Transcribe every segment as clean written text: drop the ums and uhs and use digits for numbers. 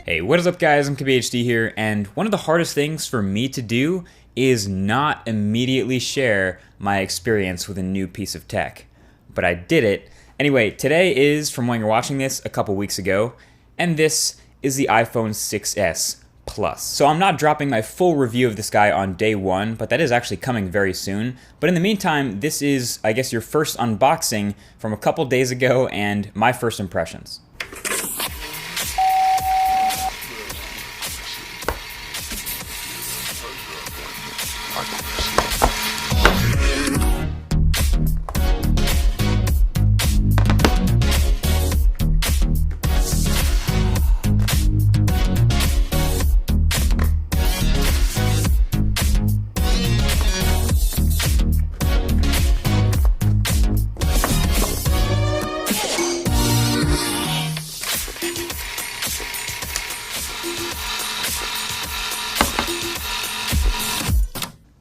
Hey, what is up guys, I'm KBHD here, and one of the hardest things for me to do is not immediately share my experience with a new piece of tech. But I did it. Anyway, today is, from when you're watching this, a couple weeks ago, and this is the iPhone 6s Plus. So I'm not dropping my full review of this guy on day one, but that is actually coming very soon. But in the meantime, this is, I guess, your first unboxing from a couple days ago and my first impressions.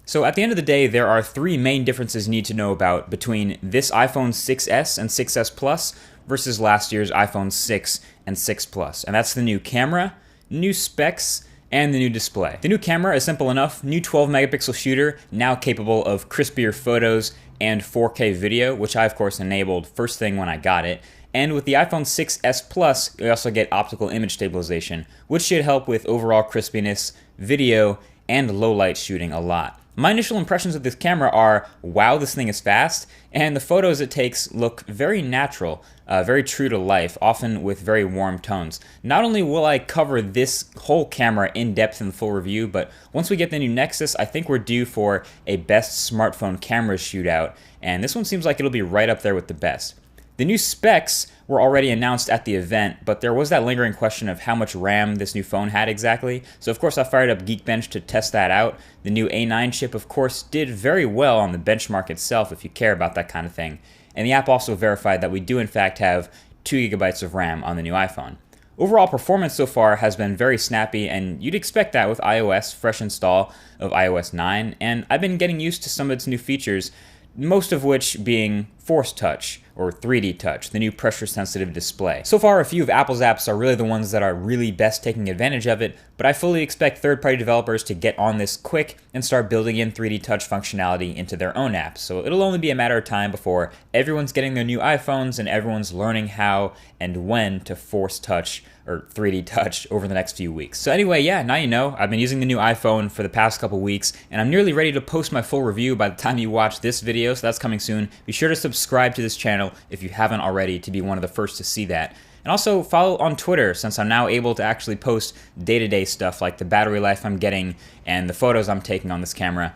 So at the end of the day, there are three main differences you need to know about between this iPhone 6s and 6s Plus versus last year's iPhone 6 and 6 Plus. And that's the new camera, new specs, and the new display. The new camera is simple enough. New 12 megapixel shooter, now capable of crispier photos and 4K video, which I of course enabled first thing when I got it. And with the iPhone 6s Plus, you also get optical image stabilization, which should help with overall crispiness, video, and low light shooting a lot. My initial impressions of this camera are, wow, this thing is fast, and the photos it takes look very natural, very true to life, often with very warm tones. Not only will I cover this whole camera in depth in the full review, but once we get the new Nexus, I think we're due for a best smartphone camera shootout, and this one seems like it'll be right up there with the best. The new specs were already announced at the event, but there was that lingering question of how much RAM this new phone had exactly. So of course I fired up Geekbench to test that out. The new A9 chip of course did very well on the benchmark itself if you care about that kind of thing. And the app also verified that we do in fact have 2 GB of RAM on the new iPhone. Overall performance so far has been very snappy, and you'd expect that with iOS, fresh install of iOS 9, and I've been getting used to some of its new features, most of which being Force Touch, or 3D Touch, the new pressure-sensitive display. So far, a few of Apple's apps are really the ones that are really best taking advantage of it, but I fully expect third-party developers to get on this quick and start building in 3D Touch functionality into their own apps. So it'll only be a matter of time before everyone's getting their new iPhones and everyone's learning how and when to Force Touch or 3D Touch over the next few weeks. So anyway, yeah, now you know. I've been using the new iPhone for the past couple weeks, and I'm nearly ready to post my full review by the time you watch this video, so that's coming soon. Be sure to subscribe to this channel if you haven't already to be one of the first to see that. And also follow on Twitter, since I'm now able to actually post day-to-day stuff like the battery life I'm getting and the photos I'm taking on this camera.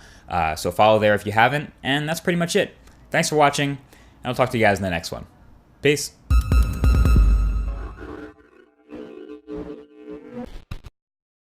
So follow there if you haven't, and that's pretty much it. Thanks for watching, and I'll talk to you guys in the next one. Peace.